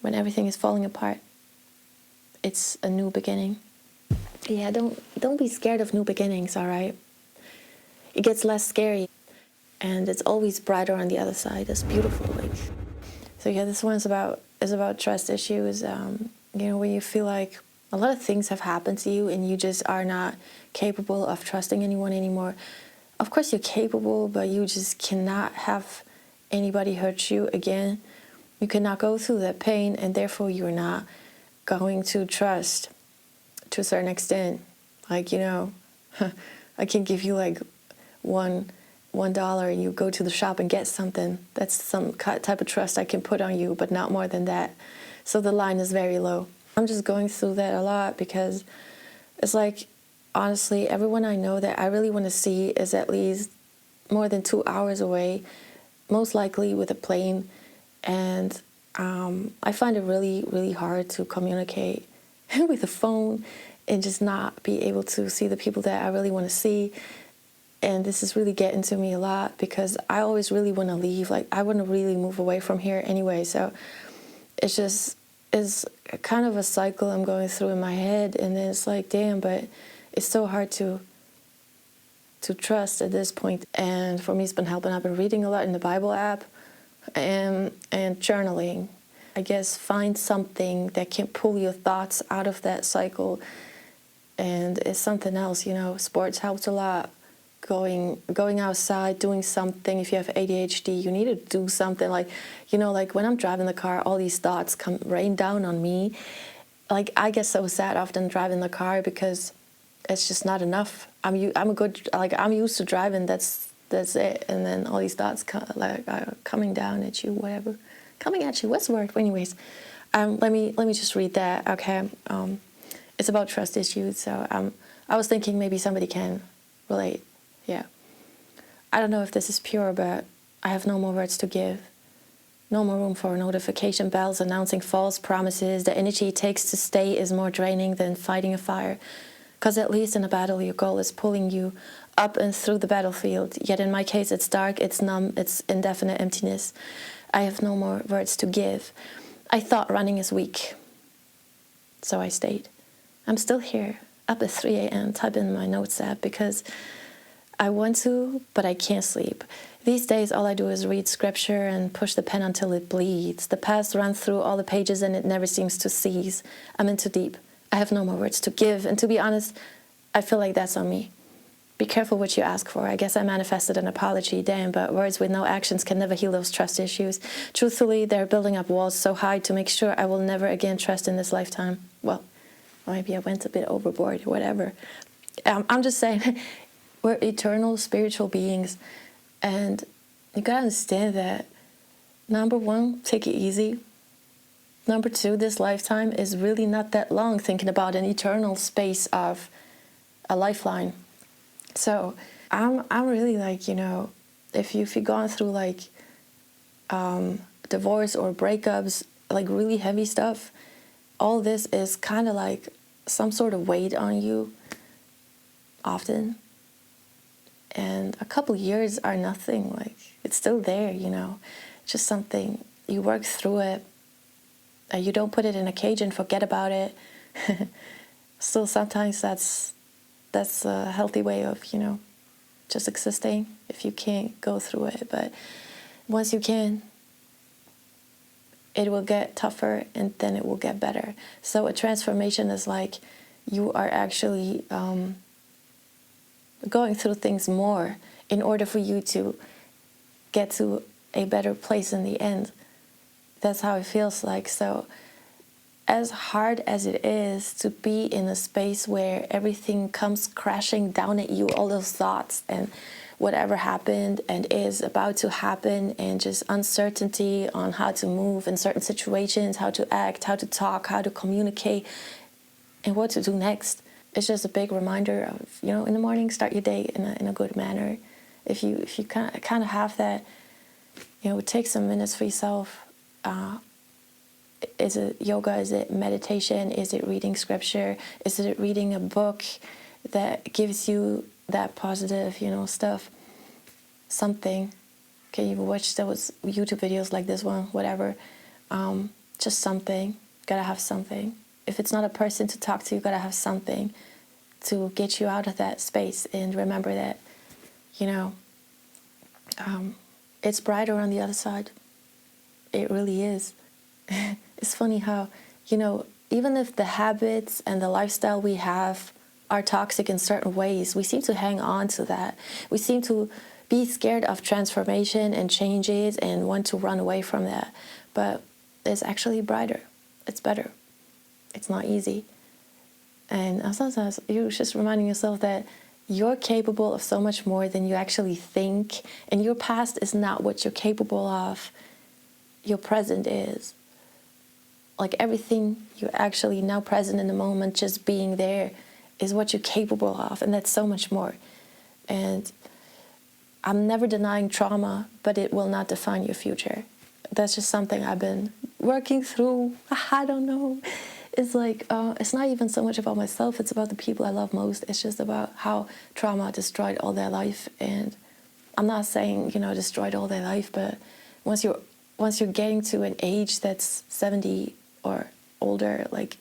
when everything is falling apart, it's a new beginning. Yeah, don't be scared of new beginnings, all right? It gets less scary, and it's always brighter on the other side. It's beautiful. So yeah, this one is about trust issues. When you feel like a lot of things have happened to you and you just are not capable of trusting anyone anymore. Of course you're capable, but you just cannot have anybody hurt you again. You cannot go through that pain, and therefore you're not going to trust to a certain extent. I can give you like $1 and you go to the shop and get something. That's some type of trust I can put on you, but not more than that. So the line is very low. I'm just going through that a lot because it's like, honestly, everyone I know that I really want to see is at least more than 2 hours away, most likely with a plane. And I find it really, really hard to communicate with a phone and just not be able to see the people that I really want to see. And this is really getting to me a lot because I always really want to leave. Like, I want to really move away from here anyway. So it's kind of a cycle I'm going through in my head. And then it's like, damn, but it's so hard to trust at this point. And for me, it's been helping. I've been reading a lot in the Bible app and journaling. I guess find something that can pull your thoughts out of that cycle. And it's something else, sports helps a lot. Going outside, doing something. If you have ADHD, you need to do something. Like when I'm driving the car, all these thoughts rain down on me. Like, I get so sad often driving the car because it's just not enough. I'm used to driving. That's it. And then all these thoughts are coming down at you, whatever. Coming at you. What's the word? Anyways, let me just read that. Okay. It's about trust issues. So I was thinking maybe somebody can relate. Yeah. I don't know if this is pure, but I have no more words to give. No more room for notification bells announcing false promises. The energy it takes to stay is more draining than fighting a fire. Because at least in a battle, your goal is pulling you up and through the battlefield. Yet in my case, it's dark, it's numb, it's indefinite emptiness. I have no more words to give. I thought running is weak. So I stayed. I'm still here, up at 3 a.m., typing in my notes app because I want to, but I can't sleep. These days, all I do is read scripture and push the pen until it bleeds. The past runs through all the pages and it never seems to cease. I'm in too deep. I have no more words to give. And to be honest, I feel like that's on me. Be careful what you ask for. I guess I manifested an apology, damn, but words with no actions can never heal those trust issues. Truthfully, they're building up walls so high to make sure I will never again trust in this lifetime. Well, maybe I went a bit overboard or whatever. I'm just saying, we're eternal spiritual beings, and you gotta understand that. Number one, take it easy. Number two, this lifetime is really not that long, thinking about an eternal space of a lifeline. So I'm really like, if you've gone through like divorce or breakups, like really heavy stuff, all this is kind of like some sort of weight on you often. And a couple years are nothing. Like, it's still there, just something. You work through it. You don't put it in a cage and forget about it. Still, sometimes that's a healthy way of, just existing if you can't go through it. But once you can, it will get tougher and then it will get better. So a transformation is like you are actually going through things more in order for you to get to a better place in the end. That's how it feels like. So as hard as it is to be in a space where everything comes crashing down at you, all those thoughts and whatever happened and is about to happen, and just uncertainty on how to move in certain situations, how to act, how to talk, how to communicate, and what to do next. It's just a big reminder of, in the morning, start your day in a good manner. If you kind of have that, take some minutes for yourself. Is it yoga? Is it meditation? Is it reading scripture? Is it reading a book that gives you that positive, stuff? Something. Okay, you watch those YouTube videos like this one, whatever. just something. Gotta have something. If it's not a person to talk to, you gotta have something to get you out of that space. And remember that, it's brighter on the other side. It really is. It's funny how, even if the habits and the lifestyle we have are toxic in certain ways, we seem to hang on to that. We seem to be scared of transformation and changes and want to run away from that. But it's actually brighter. It's better. It's not easy. And sometimes you're just reminding yourself that you're capable of so much more than you actually think. And your past is not what you're capable of. Your present is. Like everything you're actually now present in the moment, just being there is what you're capable of. And that's so much more. And I'm never denying trauma, but it will not define your future. That's just something I've been working through. I don't know. It's like, it's not even so much about myself. It's about the people I love most. It's just about how trauma destroyed all their life. And I'm not saying, destroyed all their life, but once you're getting to an age that's 70 or older, like,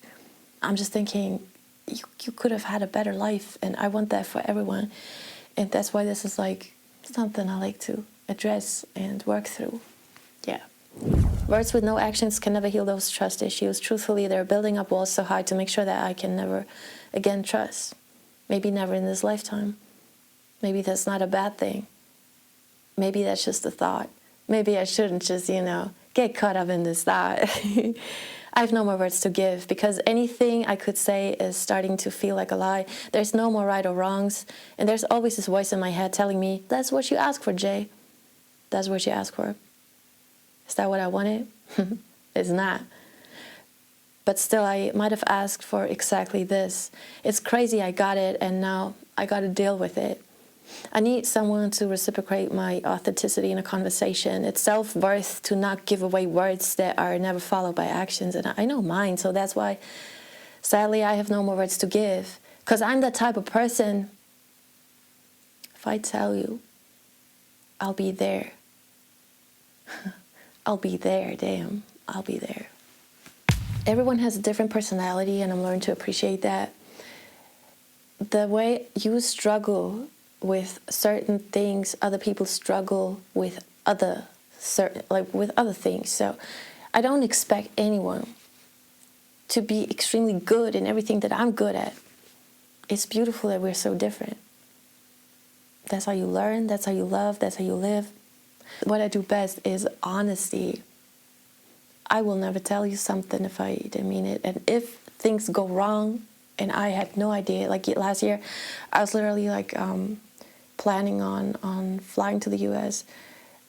I'm just thinking you could have had a better life. And I want that for everyone. And that's why this is like something I like to address and work through. Yeah. Words with no actions can never heal those trust issues. Truthfully, they're building up walls so high to make sure that I can never again trust. Maybe never in this lifetime. Maybe that's not a bad thing. Maybe that's just a thought. Maybe I shouldn't just, get caught up in this thought. I have no more words to give because anything I could say is starting to feel like a lie. There's no more right or wrongs. And there's always this voice in my head telling me, that's what you asked for, Jay. That's what you asked for. Is that what I wanted? It's not. But still, I might have asked for exactly this. It's crazy I got it, and now I got to deal with it. I need someone to reciprocate my authenticity in a conversation. It's self-worth to not give away words that are never followed by actions. And I know mine, so that's why, sadly, I have no more words to give. Because I'm the type of person, if I tell you, I'll be there. I'll be there, damn, I'll be there. Everyone has a different personality, and I'm learning to appreciate that. The way you struggle with certain things, other people struggle with other things. So I don't expect anyone to be extremely good in everything that I'm good at. It's beautiful that we're so different. That's how you learn, that's how you love, that's how you live. What I do best is honesty. I will never tell you something if I didn't mean it. And if things go wrong and I had no idea, like last year, I was literally like planning on flying to the US.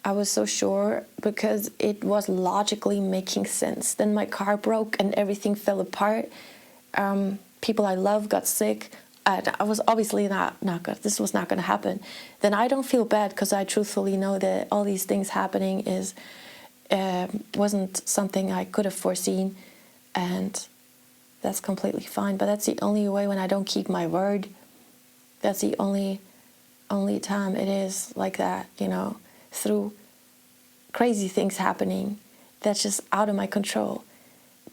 I was so sure because it was logically making sense. Then my car broke and everything fell apart. People I love got sick. I was obviously not good. This was not going to happen. Then I don't feel bad because I truthfully know that all these things happening wasn't something I could have foreseen, and that's completely fine. But that's the only way when I don't keep my word. That's the only time it is like that, through crazy things happening that's just out of my control.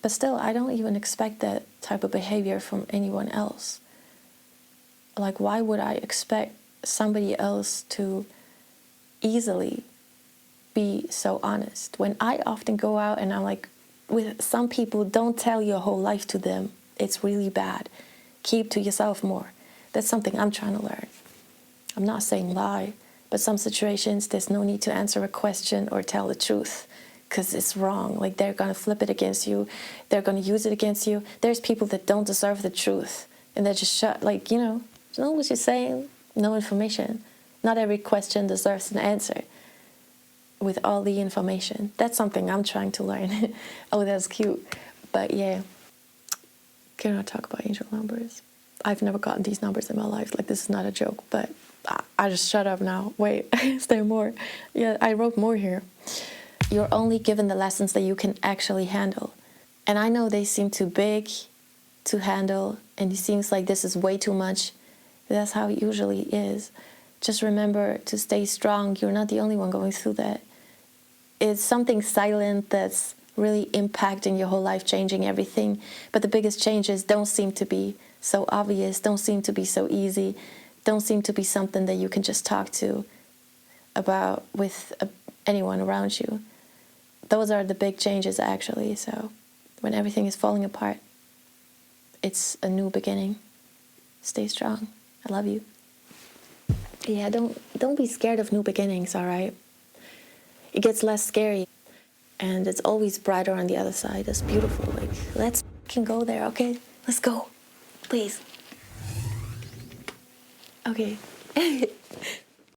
But still, I don't even expect that type of behavior from anyone else. Like, why would I expect somebody else to easily be so honest? When I often go out and I'm like, with some people, don't tell your whole life to them. It's really bad. Keep to yourself more. That's something I'm trying to learn. I'm not saying lie, but some situations, there's no need to answer a question or tell the truth because it's wrong. Like, they're going to flip it against you. They're going to use it against you. There's people that don't deserve the truth, and they're just shut, you know what you're saying? No information. Not every question deserves an answer with all the information. That's something I'm trying to learn. Oh, that's cute. But yeah, can I talk about angel numbers? I've never gotten these numbers in my life. Like, this is not a joke, but I just shut up now. Wait, is there more? Yeah, I wrote more here. You're only given the lessons that you can actually handle. And I know they seem too big to handle, and it seems like this is way too much. That's how it usually is. Just remember to stay strong. You're not the only one going through that. It's something silent that's really impacting your whole life, changing everything. But the biggest changes don't seem to be so obvious, don't seem to be so easy, don't seem to be something that you can just talk to about with anyone around you. Those are the big changes, actually. So when everything is falling apart, it's a new beginning. Stay strong. I love you. Yeah, don't be scared of new beginnings, all right? It gets less scary, and it's always brighter on the other side. It's beautiful. Like, let's can go there, okay? Let's go, please. Okay.